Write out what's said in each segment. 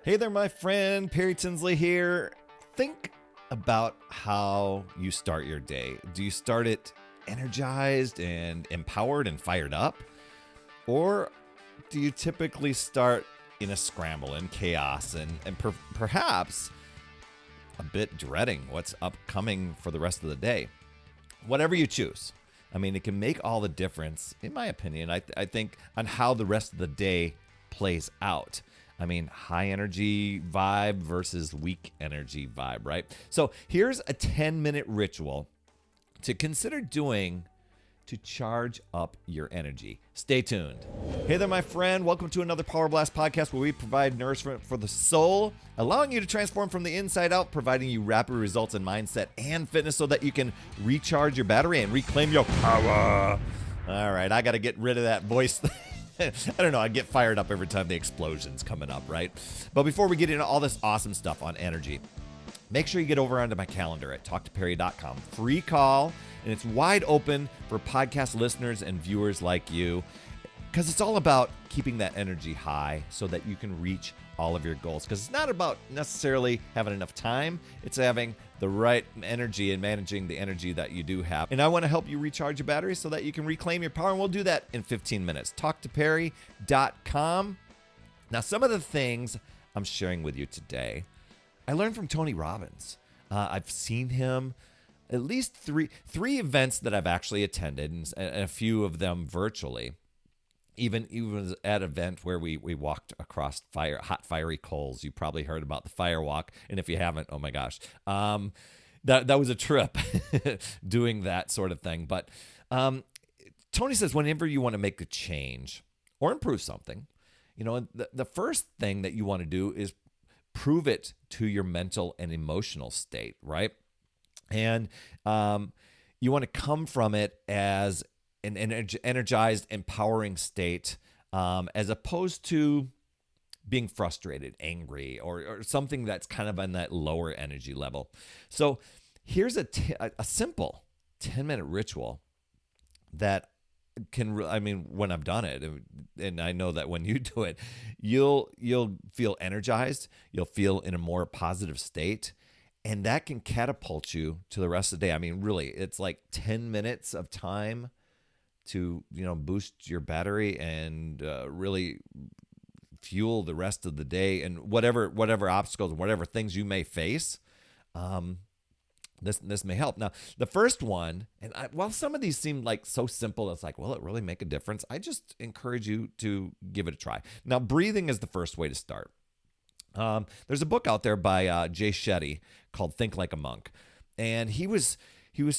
Hey there, my friend. Perry Tinsley here. Think about how you start your day. Do you start it energized and empowered and fired up? Or do you typically start in a scramble and chaos and perhaps a bit dreading what's upcoming for the rest of the day? Whatever you choose. I mean, it can make all the difference, in my opinion, I think, on how the rest of the day plays out. I mean, high energy vibe versus weak energy vibe, right? So here's a 10-minute ritual to consider doing to charge up your energy. Stay tuned. Hey there, my friend. Welcome to another Power Blast podcast where we provide nourishment for the soul, allowing you to transform from the inside out, providing you rapid results in mindset and fitness so that you can recharge your battery and reclaim your power. All right, I got to get rid of that voice. I don't know. I get fired up every time the explosion's coming up, right? But before we get into all this awesome stuff on energy, make sure you get over onto my calendar at talktoperry.com. Free call, and it's wide open for podcast listeners and viewers like you, because it's all about keeping that energy high so that you can reach all of your goals. Because it's not about necessarily having enough time. It's having the right energy and managing the energy that you do have. And I want to help you recharge your battery so that you can reclaim your power. And we'll do that in 15 minutes. Talktoperry.com. Now, some of the things I'm sharing with you today, I learned from Tony Robbins. I've seen him at least three events that I've actually attended, and a few of them virtually. Even at an event where we walked across hot fiery coals. You probably heard about the fire walk, and if you haven't, oh my gosh, that was a trip doing that sort of thing. But Tony says whenever you want to make a change or improve something, you know, the first thing that you want to do is prove it to your mental and emotional state, right? And you want to come from it as an energized, empowering state, as opposed to being frustrated, angry, or something that's kind of on that lower energy level. So here's a simple 10-minute ritual that can, when I've done it, and I know that when you do it, you'll feel energized, you'll feel in a more positive state, and that can catapult you to the rest of the day. I mean, really, it's like 10 minutes of time to, boost your battery and really fuel the rest of the day, and whatever obstacles and whatever things you may face. This may help. Now, the first one, and while some of these seem like so simple, it's like, will it really make a difference? I just encourage you to give it a try. Now, breathing is the first way to start. There's a book out there by Jay Shetty called Think Like a Monk, and he was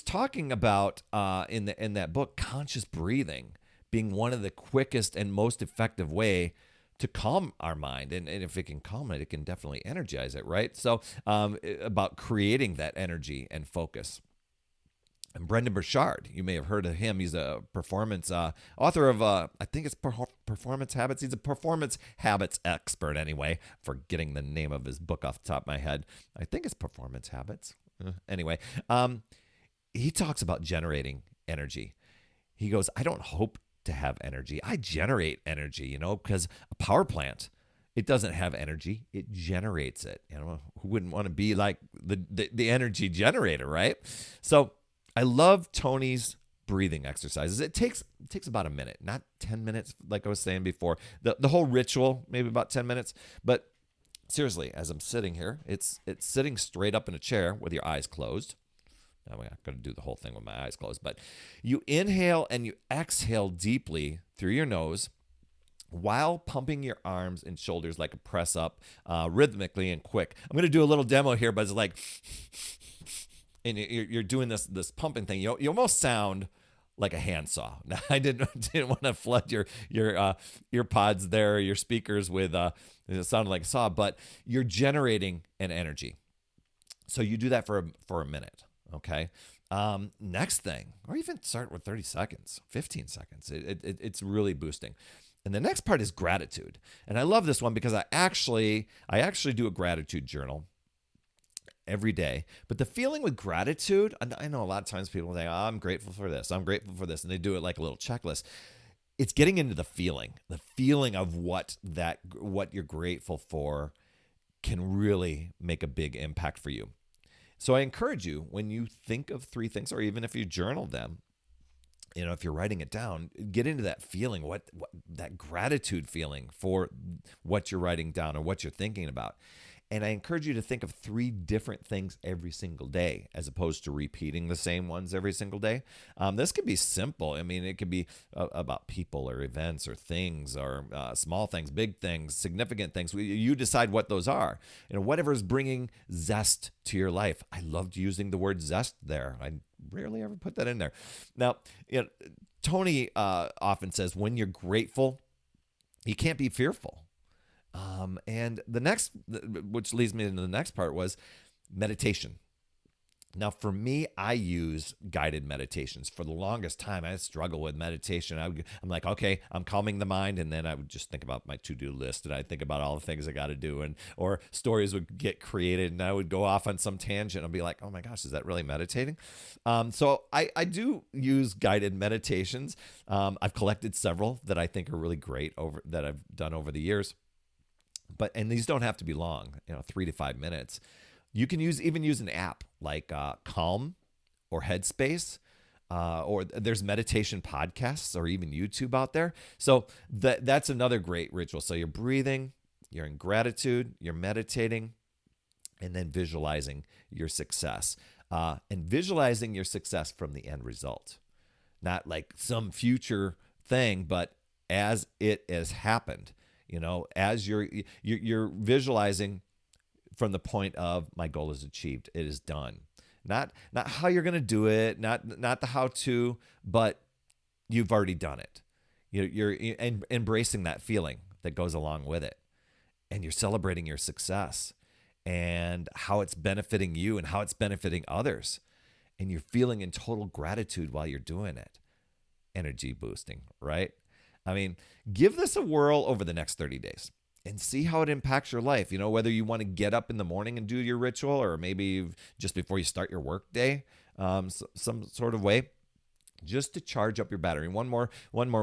talking about in that book, conscious breathing being one of the quickest and most effective way to calm our mind. And if it can calm it, it can definitely energize it, right? So about creating that energy and focus. And Brendan Burchard, you may have heard of him. He's a performance author of, I think it's Performance Habits. He's a performance habits expert anyway, forgetting the name of his book off the top of my head. I think it's Performance Habits. Anyway, he talks about generating energy. He goes, I don't hope to have energy. I generate energy, because a power plant, it doesn't have energy. It generates it. Who wouldn't want to be like the energy generator, right? So I love Tony's breathing exercises. It takes about a minute, not 10 minutes, like I was saying before. The whole ritual, maybe about 10 minutes. But seriously, as I'm sitting here, it's sitting straight up in a chair with your eyes closed. I'm not going to do the whole thing with my eyes closed, but you inhale and you exhale deeply through your nose while pumping your arms and shoulders like a press up, rhythmically and quick. I'm going to do a little demo here, but it's like, and you're doing this pumping thing. You almost sound like a handsaw. Now, I didn't want to flood your ear pods there, your speakers with it sounded like a saw, but you're generating an energy. So you do that for a minute. Okay. Next thing, or even start with 30 seconds, 15 seconds. It's really boosting. And the next part is gratitude. And I love this one because I actually do a gratitude journal every day. But the feeling with gratitude, I know a lot of times people say, I'm grateful for this, I'm grateful for this, and they do it like a little checklist. It's getting into the feeling of what you're grateful for can really make a big impact for you. So I encourage you, when you think of 3 things, or even if you journal them, if you're writing it down, get into that feeling, what that gratitude feeling for what you're writing down or what you're thinking about. And I encourage you to think of 3 different things every single day, as opposed to repeating the same ones every single day. This could be simple. I mean, it could be about people or events or things, or small things, big things, significant things. You decide what those are. Whatever is bringing zest to your life. I loved using the word zest there. I rarely ever put that in there. Now, Tony often says, when you're grateful, you can't be fearful. And the next, which leads me into the next part, was meditation. Now, for me, I use guided meditations. For the longest time, I struggle with meditation. I'm like, okay, I'm calming the mind, and then I would just think about my to-do list, and I'd think about all the things I got to do, or stories would get created, and I would go off on some tangent and be like, oh my gosh, is that really meditating? So I do use guided meditations. I've collected several that I think are really great that I've done over the years. And these don't have to be long, 3 to 5 minutes. You can even use an app like Calm or Headspace, or there's meditation podcasts or even YouTube out there. So that's another great ritual. So you're breathing, you're in gratitude, you're meditating, and then visualizing your success. And visualizing your success from the end result. Not like some future thing, but as it has happened. As you're visualizing from the point of, my goal is achieved, it is done. Not how you're going to do it, not the how to, but you've already done it. You're embracing that feeling that goes along with it, and you're celebrating your success and how it's benefiting you and how it's benefiting others, and you're feeling in total gratitude while you're doing it. Energy boosting, right? I mean, give this a whirl over the next 30 days and see how it impacts your life. Whether you want to get up in the morning and do your ritual, or maybe just before you start your work day, some sort of way, just to charge up your battery. One more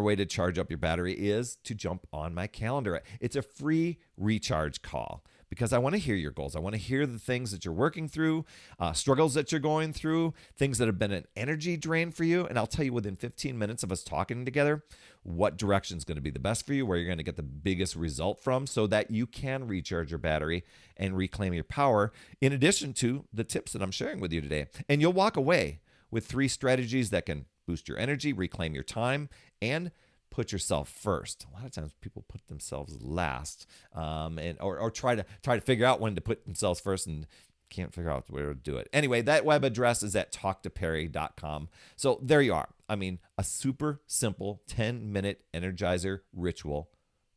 way to charge up your battery is to jump on my calendar. It's a free recharge call, because I want to hear your goals. I want to hear the things that you're working through, struggles that you're going through, things that have been an energy drain for you. And I'll tell you within 15 minutes of us talking together what direction is going to be the best for you, where you're going to get the biggest result from, so that you can recharge your battery and reclaim your power, in addition to the tips that I'm sharing with you today. And you'll walk away with 3 strategies that can boost your energy, reclaim your time, and put yourself first. A lot of times people put themselves last, or try to figure out when to put themselves first and can't figure out where to do it. Anyway, that web address is at talktoperry.com. So there you are. I mean, a super simple 10-minute Energizer ritual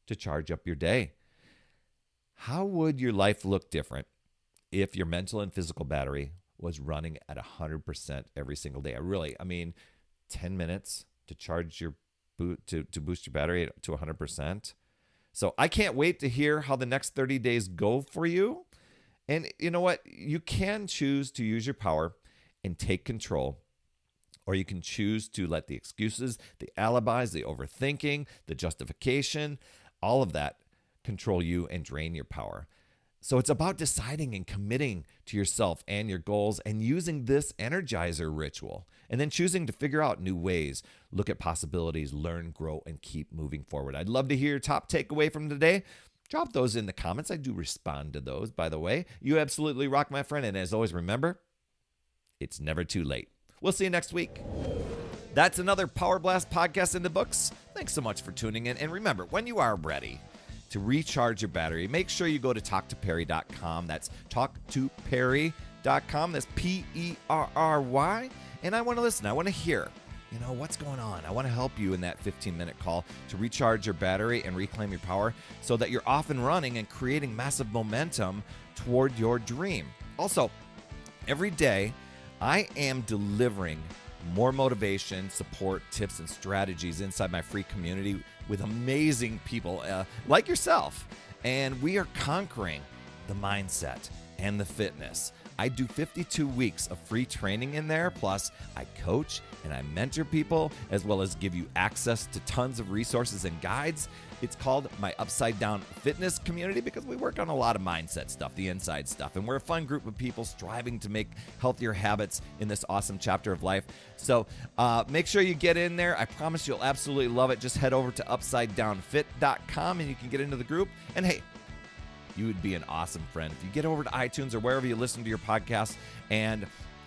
to charge up your day. How would your life look different if your mental and physical battery was running at 100% every single day? 10 minutes to charge your to boost your battery to 100%. So I can't wait to hear how the next 30 days go for you. And you know what? You can choose to use your power and take control, or you can choose to let the excuses, the alibis, the overthinking, the justification, all of that control you and drain your power. So it's about deciding and committing to yourself and your goals, and using this Energizer ritual, and then choosing to figure out new ways, look at possibilities, learn, grow, and keep moving forward. I'd love to hear your top takeaway from today. Drop those in the comments. I do respond to those, by the way. You absolutely rock, my friend. And as always, remember, it's never too late. We'll see you next week. That's another Power Blast podcast in the books. Thanks so much for tuning in. And remember, when you are ready to recharge your battery, make sure you go to talktoperry.com. That's talktoperry.com. That's Perry. And I want to listen. I want to hear, what's going on. I want to help you in that 15-minute call to recharge your battery and reclaim your power, so that you're off and running and creating massive momentum toward your dream. Also, every day I am delivering more motivation, support, tips, and strategies inside my free community with amazing people like yourself. And we are conquering the mindset and the fitness I do 52 weeks of free training in there. Plus, I coach and I mentor people, as well as give you access to tons of resources and guides. It's called my Upside Down Fitness community because we work on a lot of mindset stuff, the inside stuff. And we're a fun group of people striving to make healthier habits in this awesome chapter of life. So make sure you get in there. I promise you'll absolutely love it. Just head over to upsidedownfit.com and you can get into the group. And hey, you would be an awesome friend if you get over to iTunes or wherever you listen to your podcast and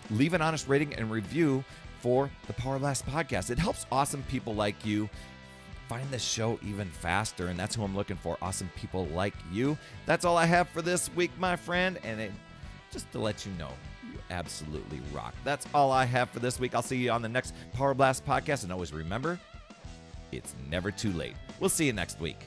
leave an honest rating and review for the Power Blast podcast. It helps awesome people like you find this show even faster, and that's who I'm looking for, awesome people like you. That's all I have for this week, my friend, and just to let you know, you absolutely rock. That's all I have for this week. I'll see you on the next Power Blast podcast, and always remember, it's never too late. We'll see you next week.